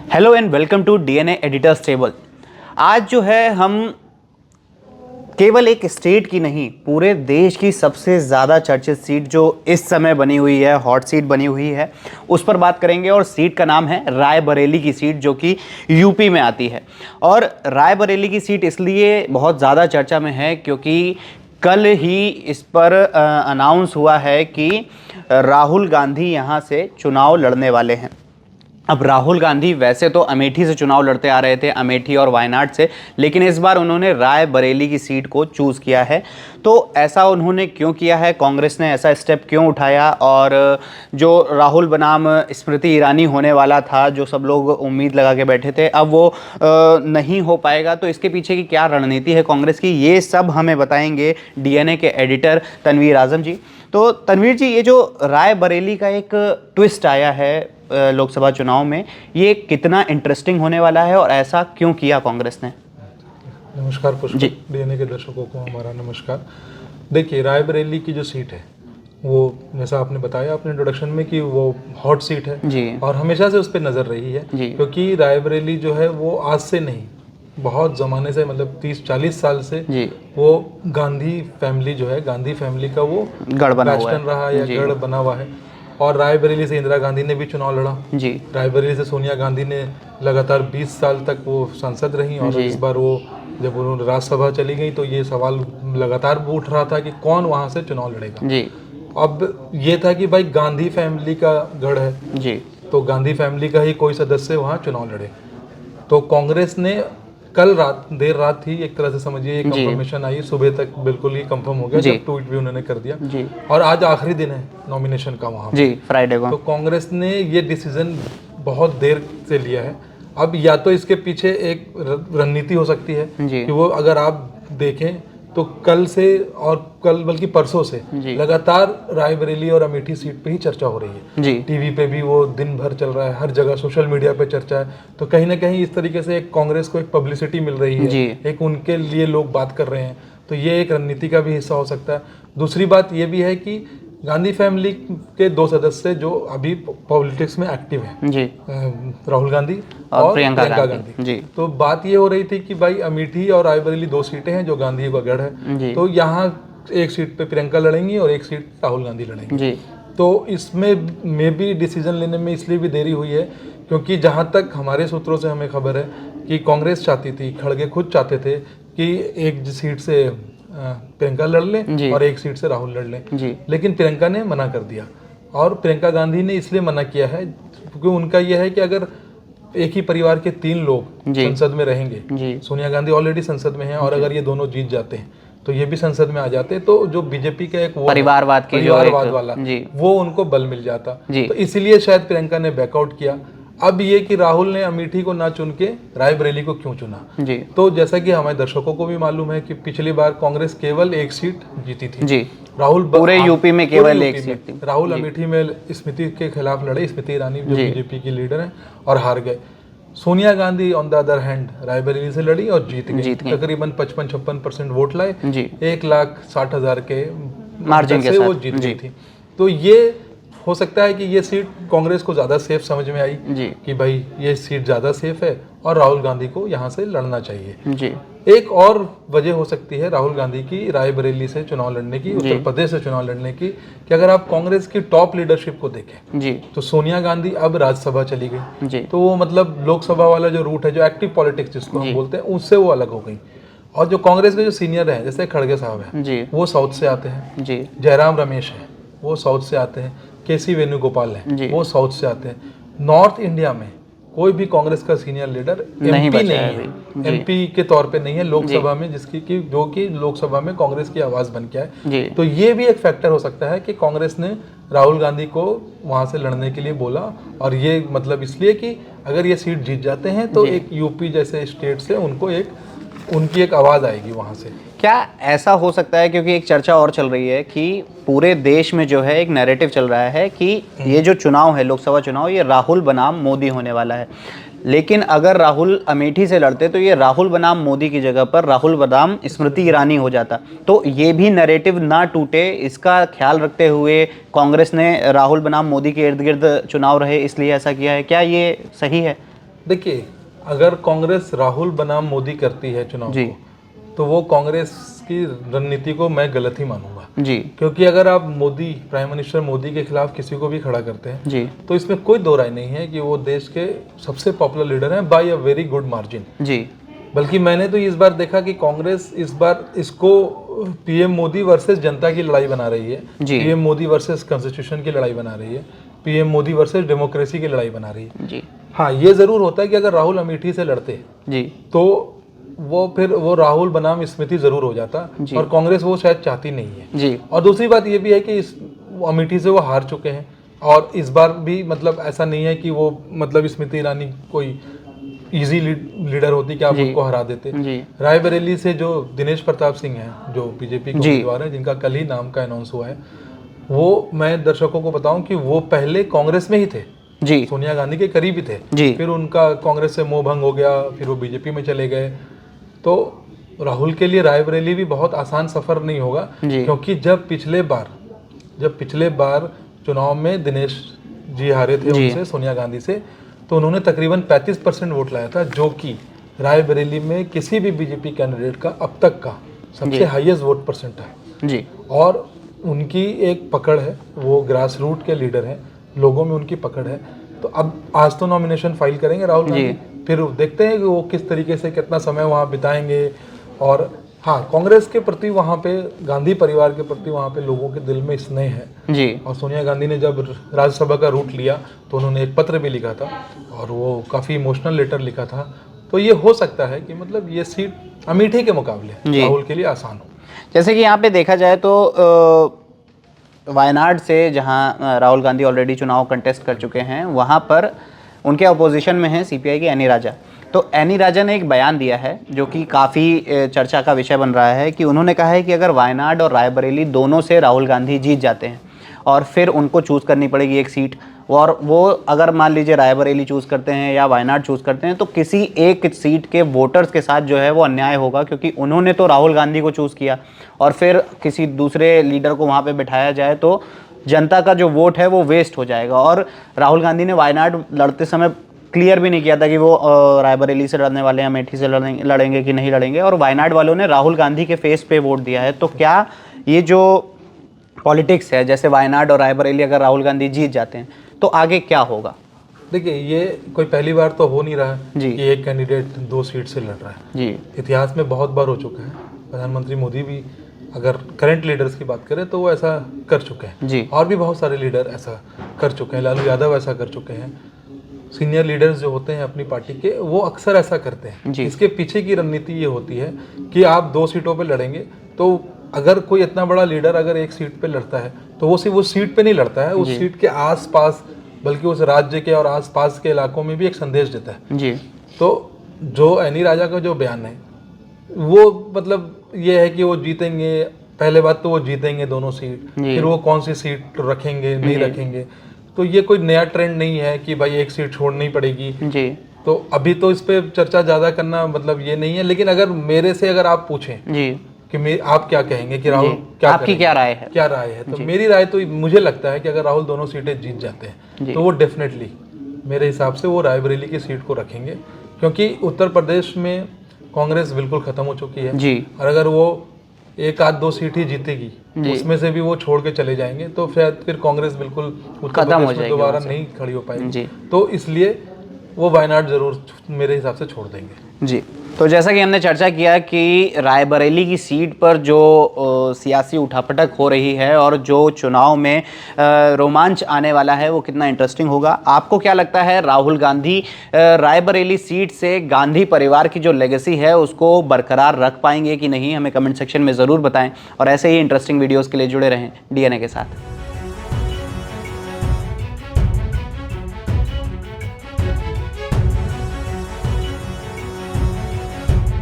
Hello and welcome to DNA editors table. आज जो है हम केवल एक स्टेट की नहीं, पूरे देश की सबसे ज़्यादा चर्चित सीट जो इस समय बनी हुई है, हॉट सीट बनी हुई है, उस पर बात करेंगे। और सीट का नाम है रायबरेली की सीट, जो कि यूपी में आती है। और रायबरेली की सीट इसलिए बहुत ज़्यादा चर्चा में है क्योंकि कल ही इस पर अनाउंस हुआ है कि राहुल गांधी यहाँ से चुनाव लड़ने वाले हैं। अब राहुल गांधी वैसे तो अमेठी से चुनाव लड़ते आ रहे थे, अमेठी और वायनाड से, लेकिन इस बार उन्होंने रायबरेली की सीट को चूज़ किया है। तो ऐसा उन्होंने क्यों किया है, कांग्रेस ने ऐसा स्टेप क्यों उठाया, और जो राहुल बनाम स्मृति ईरानी होने वाला था, जो सब लोग उम्मीद लगा के बैठे थे, अब वो नहीं हो पाएगा, तो इसके पीछे की क्या रणनीति है कांग्रेस की, ये सब हमें बताएंगे डीएनए के एडिटर तनवीर आज़म जी। तो तनवीर जी, ये जो रायबरेली का एक ट्विस्ट आया है लोकसभा चुनाव में, ये कितना इंटरेस्टिंग होने वाला है और ऐसा क्यों किया कांग्रेस ने? नमस्कार पुष्प जी, डीएनए के दर्शकों को हमारा नमस्कार। देखिए, रायबरेली की जो सीट है वो, जैसा आपने बताया अपने इंट्रोडक्शन में, कि वो हॉट सीट है जी। और हमेशा से उस पर नज़र रही है जी। क्योंकि रायबरेली जो है वो आज से नहीं, बहुत ज़माने से, मतलब 30-40 साल से जी। वो गांधी फैमिली जो है, गांधी फैमिली का वो गढ़ बना हुआ बैस्टन रहा या गढ़ बना हुआ है। और रायबरेली से इंदिरा गांधी ने भी चुनाव लड़ा जी। रायबरेली से सोनिया गांधी ने लगातार 20 साल तक वो सांसद रही, और इस बार वो जब उन्होंने राज्यसभा चली गई तो ये सवाल लगातार उठ रहा था कि कौन वहाँ से चुनाव लड़ेगा जी। अब ये था कि भाई गांधी फैमिली का गढ़ है जी, तो गांधी फैमिली का ही कोई सदस्य वहाँ चुनाव लड़े। तो कांग्रेस ने कल रात, देर रात थी एक तरह से समझिए, ये कंफर्मेशन आई, सुबह तक बिल्कुल ही कंफर्म हो गया, जब ट्वीट भी उन्होंने कर दिया जी। और आज आखिरी दिन है नॉमिनेशन का वहाँ जी, फ्राइडे को। तो कांग्रेस ने ये डिसीजन बहुत देर से लिया है। अब या तो इसके पीछे एक रणनीति हो सकती है कि वो, अगर आप देखें तो कल से, और कल बल्कि परसों से लगातार रायबरेली और अमेठी सीट पे ही चर्चा हो रही है जी। टीवी पे भी वो दिन भर चल रहा है, हर जगह सोशल मीडिया पे चर्चा है। तो कहीं ना कहीं इस तरीके से एक कांग्रेस को एक पब्लिसिटी मिल रही है, एक उनके लिए लोग बात कर रहे हैं, तो ये एक रणनीति का भी हिस्सा हो सकता है। दूसरी बात ये भी है कि गांधी फैमिली के दो सदस्य जो अभी पॉलिटिक्स में एक्टिव हैं जी, राहुल गांधी और प्रियंका गांधी जी। तो बात ये हो रही थी कि भाई अमेठी और रायबरेली दो सीटें हैं जो गांधी का गढ़ है, तो यहाँ एक सीट पे प्रियंका लड़ेंगी और एक सीट राहुल गांधी लड़ेंगे जी। तो इसमें मे भी डिसीजन लेने में इसलिए भी देरी हुई है क्योंकि जहाँ तक हमारे सूत्रों से हमें खबर है कि कांग्रेस चाहती थी, खड़गे खुद चाहते थे कि एक सीट से प्रियंका लड़ लें और एक सीट से राहुल लड़ लें, लेकिन प्रियंका ने मना कर दिया। और प्रियंका गांधी ने इसलिए मना किया है क्योंकि उनका यह है कि अगर एक ही परिवार के 3 लोग संसद में रहेंगे, सोनिया गांधी ऑलरेडी संसद में हैं, और अगर ये दोनों जीत जाते हैं तो ये भी संसद में आ जाते, तो जो बीजेपी का एक परिवारवाद वाला वो उनको बल मिल जाता। तो इसीलिए शायद प्रियंका ने बैकआउट किया। अब ये कि राहुल ने अमेठी को ना चुन के रायबरेली को क्यों चुना जी। तो जैसा कि हमारे दर्शकों को भी मालूम है कि पिछली बार कांग्रेस केवल एक सीट जीती थी जी। राहुल पूरे यूपी में केवल एक सीट थी। राहुल अमेठी में स्मृति के खिलाफ लड़े, स्मृति ईरानी जो बीजेपी की लीडर है, और हार गए। Sonia Gandhi on the other hand Raebareli से लड़ी और जीत गई, तकरीबन 55-56% वोट लाए, 1,60,000 के मार्जिन से वो जीत गई थी। तो ये हो सकता है कि ये सीट कांग्रेस को ज़्यादा सेफ समझ में आई कि भाई ये सीट ज़्यादा सेफ है और राहुल गांधी को यहाँ से लड़ना चाहिए जी। एक और वजह हो सकती है राहुल गांधी की रायबरेली से चुनाव लड़ने की, उत्तर प्रदेश से चुनाव लड़ने की, कि अगर आप कांग्रेस की टॉप लीडरशिप को देखें जी, तो सोनिया गांधी अब राज्यसभा चली गई जी। तो वो मतलब लोकसभा वाला जो रूट है, जो एक्टिव पॉलिटिक्स जिसको हम बोलते हैं, उससे वो अलग हो गई। और जो कांग्रेस के जो सीनियर है, जैसे खड़गे साहब है, वो साउथ से आते हैं जी। जयराम रमेश है, वो साउथ से आते हैं। केसी वेणुगोपाल है, वो साउथ से आते हैं। नॉर्थ इंडिया में कोई भी कांग्रेस का सीनियर लीडर एमपी नहीं है, एमपी के तौर पे नहीं है लोकसभा में, जिसकी कि जो कि लोकसभा में कांग्रेस की आवाज बन के आए। तो ये भी एक फैक्टर हो सकता है कि कांग्रेस ने राहुल गांधी को वहां से लड़ने के लिए बोला, और ये मतलब इसलिए कि अगर ये सीट जीत जाते हैं तो एक यूपी जैसे स्टेट से उनको उनकी एक आवाज आएगी वहां से। क्या ऐसा हो सकता है, क्योंकि एक चर्चा और चल रही है कि पूरे देश में जो है एक नैरेटिव चल रहा है कि ये जो चुनाव है, लोकसभा चुनाव, ये राहुल बनाम मोदी होने वाला है, लेकिन अगर राहुल अमेठी से लड़ते तो ये राहुल बनाम मोदी की जगह पर राहुल बनाम स्मृति ईरानी हो जाता, तो ये भी नैरेटिव ना टूटे, इसका ख्याल रखते हुए कांग्रेस ने राहुल बनाम मोदी के इर्द गिर्द चुनाव रहे इसलिए ऐसा किया है। क्या ये सही है? देखिए, अगर कांग्रेस राहुल बनाम मोदी करती है चुनाव जी। को, तो वो कांग्रेस की रणनीति को मैं गलत ही मानूंगा जी क्योंकि अगर आप मोदी, प्राइम मिनिस्टर मोदी के खिलाफ किसी को भी खड़ा करते हैं जी तो इसमें कोई दो राय नहीं है कि वो देश के सबसे पॉपुलर लीडर हैं by a very good margin. जी बल्कि मैंने तो इस बार देखा कि कांग्रेस इस बार इसको पीएम मोदी वर्सेस जनता की लड़ाई बना रही है, जी। पीएम मोदी वर्सेस कॉन्स्टिट्यूशन की लड़ाई बना रही है, पीएम मोदी वर्सेस डेमोक्रेसी की लड़ाई बना रही है। जी हाँ, ये जरूर होता है कि अगर राहुल अमेठी से लड़ते जी तो वो राहुल बनाम स्मृति जरूर हो जाता और कांग्रेस वो शायद चाहती नहीं है। जी और दूसरी बात ये भी है कि इस अमेठी से वो हार चुके हैं और इस बार भी मतलब ऐसा नहीं है कि वो मतलब स्मृति ईरानी कोई इजी लीडर होती कि आप उनको हरा देते। जी रायबरेली से जो दिनेश प्रताप सिंह हैं जो बीजेपी के उम्मीदवार हैं जिनका कल ही नाम का अनाउंस हुआ है, वो मैं दर्शकों को बताऊं कि वो पहले कांग्रेस में ही थे, जी सोनिया गांधी के करीब ही थे, जी फिर उनका कांग्रेस से मोह भंग हो गया, फिर वो बीजेपी में चले गए। तो राहुल के लिए रायबरेली भी बहुत आसान सफर नहीं होगा क्योंकि जब पिछले बार चुनाव में दिनेश जी हारे थे उनसे, सोनिया गांधी से, तो उन्होंने तकरीबन 35% वोट लाया था, जो कि रायबरेली में किसी भी बीजेपी कैंडिडेट का अब तक का सबसे हाईएस्ट वोट परसेंट है जी। और उनकी एक पकड़ है, वो ग्रास रूट के लीडर हैं, लोगों में उनकी पकड़ है। तो अब आज तो नॉमिनेशन फाइल करेंगे राहुल गांधी, फिर देखते हैं कि वो किस तरीके से कितना समय वहाँ बिताएंगे। और हाँ, कांग्रेस के प्रति वहाँ पे, गांधी परिवार के प्रति वहाँ पे लोगों के दिल में स्नेह है जी। और सोनिया गांधी ने जब राज्यसभा का रूट लिया तो उन्होंने एक पत्र भी लिखा था और वो काफ़ी इमोशनल लेटर लिखा था। तो ये हो सकता है कि मतलब ये सीट अमेठी के मुकाबले राहुल के लिए आसान हो। जैसे कि यहाँ पे देखा जाए तो वायनाड से जहाँ राहुल गांधी ऑलरेडी चुनाव कंटेस्ट कर चुके हैं, वहाँ पर उनके अपोजिशन में है सीपीआई की एनी राजा। तो एनी राजा ने एक बयान दिया है जो कि काफ़ी चर्चा का विषय बन रहा है कि उन्होंने कहा है कि अगर वायनाड और रायबरेली दोनों से राहुल गांधी जीत जाते हैं और फिर उनको चूज़ करनी पड़ेगी एक सीट, और वो अगर मान लीजिए रायबरेली चूज़ करते हैं या वायनाड चूज़ करते हैं तो किसी एक सीट के वोटर्स के साथ जो है वो अन्याय होगा, क्योंकि उन्होंने तो राहुल गांधी को चूज़ किया और फिर किसी दूसरे लीडर को वहाँ पे बिठाया जाए तो जनता का जो वोट है वो वेस्ट हो जाएगा। और राहुल गांधी ने वायनाड लड़ते समय क्लियर भी नहीं किया था कि वो रायबरेली से लड़ने वाले हैं, अमेठी से लड़ेंगे कि नहीं लड़ेंगे, और वायनाड वालों ने राहुल गांधी के फेस पे वोट दिया है। तो क्या ये जो पॉलिटिक्स है, जैसे वायनाड और रायबरेली अगर राहुल गांधी जीत जाते हैं तो आगे क्या होगा? देखिए, ये कोई पहली बार तो हो नहीं रहा है जी कि एक कैंडिडेट 2 सीट से लड़ रहा है जी। इतिहास में बहुत बार हो चुका है। प्रधानमंत्री मोदी भी अगर करंट लीडर्स की बात करें तो वो ऐसा कर चुके हैं जी। और भी बहुत सारे लीडर ऐसा कर चुके हैं, लालू यादव ऐसा कर चुके हैं। सीनियर लीडर्स जो होते हैं अपनी पार्टी के, वो अक्सर ऐसा करते हैं। इसके पीछे की रणनीति ये होती है कि आप 2 सीटों पे लड़ेंगे, तो अगर कोई इतना बड़ा लीडर अगर एक सीट पे लड़ता है तो वो सिर्फ उस सीट पे नहीं लड़ता है, उस सीट के आसपास बल्कि उस राज्य के और आसपास के इलाकों में भी एक संदेश देता है जी। तो जो एनी राजा का जो बयान है वो मतलब ये है कि वो जीतेंगे। पहले बात तो वो जीतेंगे दोनों सीट, फिर वो कौन सी सीट रखेंगे नहीं रखेंगे, तो ये कोई नया ट्रेंड नहीं है कि भाई एक सीट छोड़नी पड़ेगी जी। तो अभी तो इस पे चर्चा ज़्यादा करना मतलब ये नहीं है। लेकिन अगर मेरे से अगर आप पूछें जी कि आप क्या कहेंगे कि राहुल क्या आपकी क्या राय है? क्या राय है, तो मेरी राय तो मुझे लगता है कि अगर राहुल दोनों सीटें जीत जाते हैं तो वो डेफिनेटली मेरे हिसाब से वो रायबरेली की सीट को रखेंगे, क्योंकि उत्तर प्रदेश में कांग्रेस बिल्कुल खत्म हो चुकी है जी। और अगर वो 1-2 सीट ही जीतेगी उसमें से भी वो छोड़ के चले जाएंगे तो शायद फिर कांग्रेस बिल्कुल उत्तर प्रदेश में दोबारा नहीं खड़ी हो पाएगी। तो इसलिए वो वायनाड जरूर मेरे हिसाब से छोड़ देंगे जी। तो जैसा कि हमने चर्चा किया कि रायबरेली की सीट पर जो सियासी उठापटक हो रही है और जो चुनाव में रोमांच आने वाला है वो कितना इंटरेस्टिंग होगा। आपको क्या लगता है, राहुल गांधी रायबरेली सीट से गांधी परिवार की जो लेगेसी है उसको बरकरार रख पाएंगे कि नहीं? हमें कमेंट सेक्शन में ज़रूर बताएं और ऐसे ही इंटरेस्टिंग वीडियोज़ के लिए जुड़े रहें DNA के साथ।